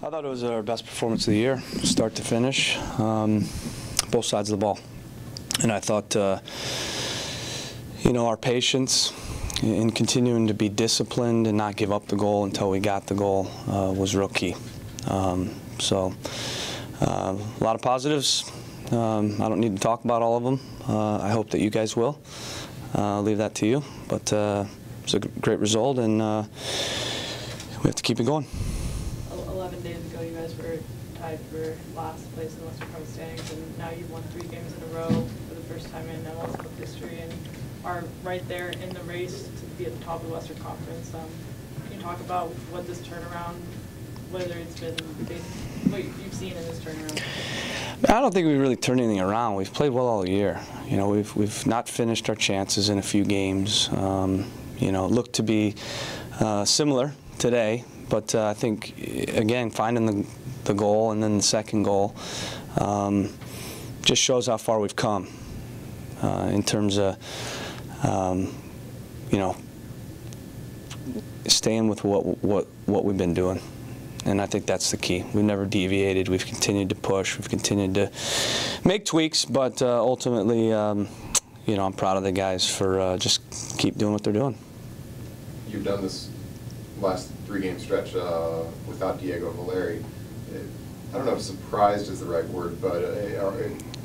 I thought it was our best performance of the year, start to finish, both sides of the ball. And I thought, our patience in continuing to be disciplined and not give up the goal until we got the goal was real key. So a lot of positives. I don't need to talk about all of them. I hope that you guys will. I'll leave that to you. But it's a great result, and we have to keep it going. 11 days ago, you guys were tied for last place in the Western Conference standings, and now you've won 3 games in a row for the first time in MLS Cup history, and are right there in the race to be at the top of the Western Conference. Can you talk about what this turnaround, whether it's been what you've seen in this turnaround? I don't think we really turned anything around. We've played well all year. We've not finished our chances in a few games. Looked to be similar today, but I think again finding the goal and then the second goal just shows how far we've come in terms of staying with what we've been doing. And I think that's the key. We've never deviated. We've continued to push. We've continued to make tweaks, but ultimately, I'm proud of the guys for just keep doing what they're doing. You've done this last 3-game stretch without Diego Valeri. I don't know if surprised is the right word, but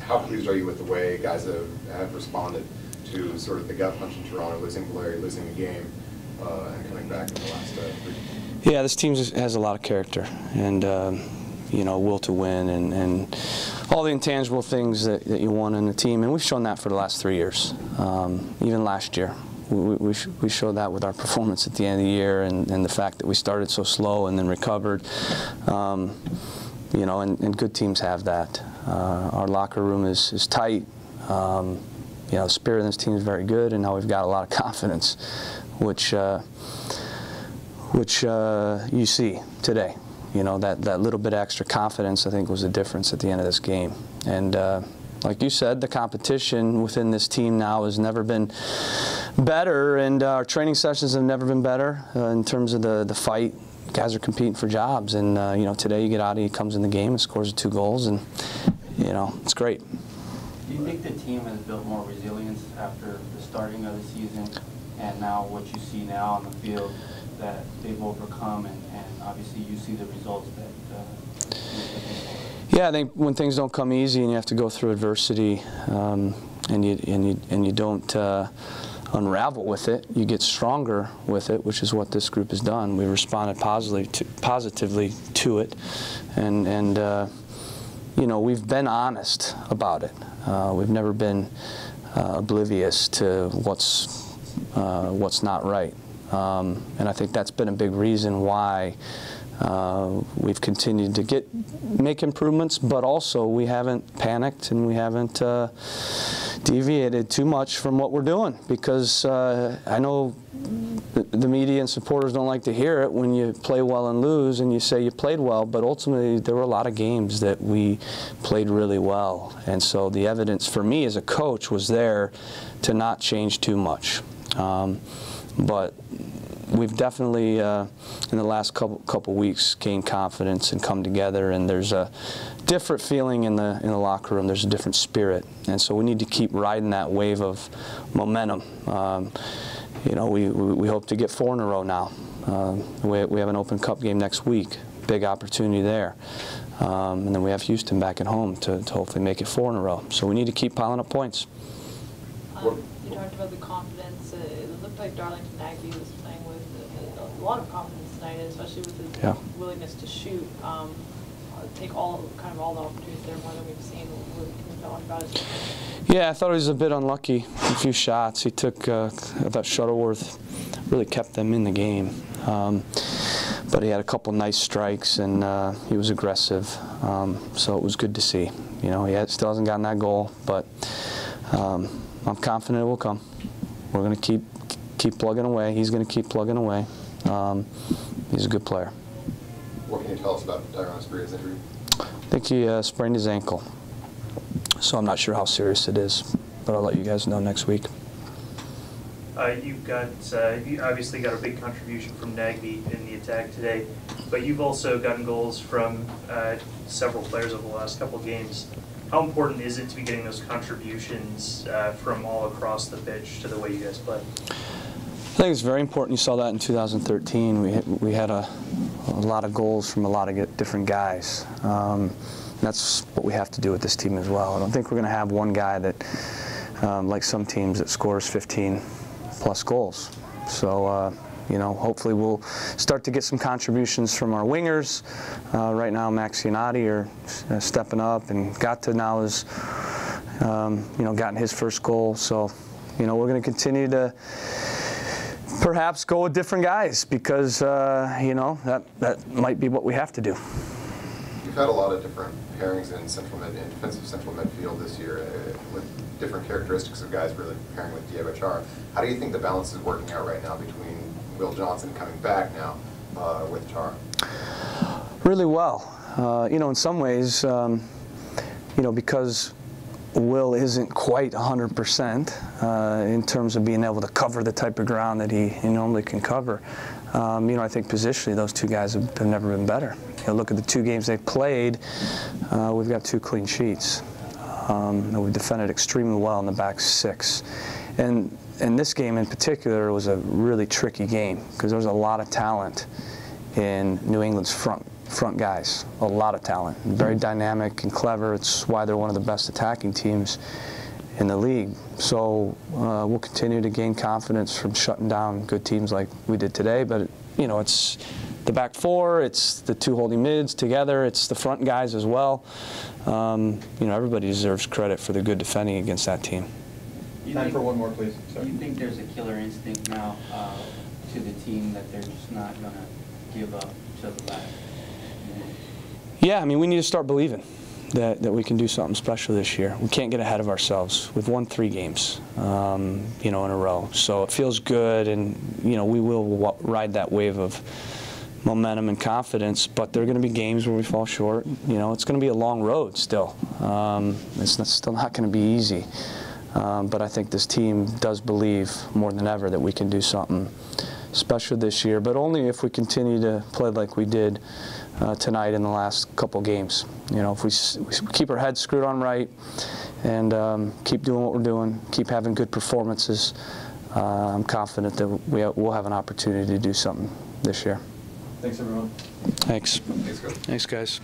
how pleased are you with the way guys have responded to sort of the gut punch in Toronto, losing Valeri, losing the game, and coming back in the last 3? Yeah, this team has a lot of character and will to win and all the intangible things that you want in the team, and we've shown that for the last 3 years. Even last year, we showed that with our performance at the end of the year and the fact that we started so slow and then recovered. And good teams have that. Our locker room is tight. The spirit of this team is very good, and now we've got a lot of confidence, which you see today. That little bit of extra confidence, I think, was the difference at the end of this game. And like you said, the competition within this team now has never been better, and our training sessions have never been better in terms of the fight. Guys are competing for jobs, and today you get Adi, he comes in the game and scores 2 goals, and it's great. Do you think the team has built more resilience after the starting of the season, and now what you see now on the field that they've overcome, and obviously you see the results that Yeah, I think when things don't come easy and you have to go through adversity, and you don't unravel with it, you get stronger with it, which is what this group has done. We responded positively to it, and we've been honest about it. We've never been oblivious to what's not right. And I think that's been a big reason why we've continued to make improvements, but also we haven't panicked and we haven't deviated too much from what we're doing, because I know the media and supporters don't like to hear it when you play well and lose and you say you played well, but ultimately there were a lot of games that we played really well, and so the evidence for me as a coach was there to not change too much. But we've definitely, in the last couple weeks, gained confidence and come together, and there's a different feeling in the locker room. There's a different spirit, and so we need to keep riding that wave of momentum. We hope to get 4 in a row now. We have an Open Cup game next week, big opportunity there, and then we have Houston back at home to hopefully make it 4 in a row. So we need to keep piling up points. You talked about the confidence. It looked like Darlington Nagy was playing with a lot of confidence tonight, especially with his willingness to shoot. Take all the opportunities there, more than we've seen. What can you tell about his? Yeah, I thought he was a bit unlucky. A few shots he took. I thought Shuttleworth really kept them in the game, but he had a couple nice strikes, and he was aggressive. So it was good to see. He still hasn't gotten that goal, but I'm confident it will come. We're going to keep plugging away. He's going to keep plugging away. He's a good player. What can you tell us about Tyron Sprea's injury? I think he sprained his ankle, so I'm not sure how serious it is, but I'll let you guys know next week. You obviously got a big contribution from Nagby in the attack today, but you've also gotten goals from several players over the last couple of games. How important is it to be getting those contributions from all across the pitch to the way you guys play? I think it's very important. You saw that in 2013. We had a lot of goals from a lot of different guys. That's what we have to do with this team as well. I don't think we're going to have one guy that, like some teams, that scores 15+ goals. So, you know, hopefully we'll start to get some contributions from our wingers. Right now, Max Giannotti are stepping up, and Gata now has, you know, gotten his first goal. So, you know, we're going to continue to perhaps go with different guys because, you know, that might be what we have to do. You've had a lot of different pairings in defensive central midfield this year with different characteristics of guys really pairing with Diego Chara. How do you think the balance is working out right now between Will Johnson coming back now with Chara? Really well. You know, in some ways, you know, because Will isn't quite 100% in terms of being able to cover the type of ground that he normally can cover. You know, I think positionally those two guys have never been better. You know, look at the 2 games they've played. We've got 2 clean sheets. We've defended extremely well in the back 6. And this game in particular was a really tricky game because there was a lot of talent in New England's front guys, a lot of talent, very dynamic and clever. It's why they're one of the best attacking teams in the league. So we'll continue to gain confidence from shutting down good teams like we did today. But you know, it's the back 4, it's the 2 holding mids together, it's the front guys as well. You know, everybody deserves credit for the good defending against that team. Time for one more, please. Sorry. You think there's a killer instinct now to the team that they're just not going to give up to the last? Yeah, I mean, we need to start believing that we can do something special this year. We can't get ahead of ourselves. We've won 3 games, you know, in a row. So it feels good, and, you know, we will ride that wave of momentum and confidence, but there are going to be games where we fall short. You know, it's going to be a long road still. It's still not going to be easy. But I think this team does believe more than ever that we can do something special this year, but only if we continue to play like we did tonight in the last couple games. You know, if we keep our heads screwed on right and keep doing what we're doing, keep having good performances, I'm confident that we'll have an opportunity to do something this year. Thanks, everyone. Thanks. Thanks, guys. Thanks, guys.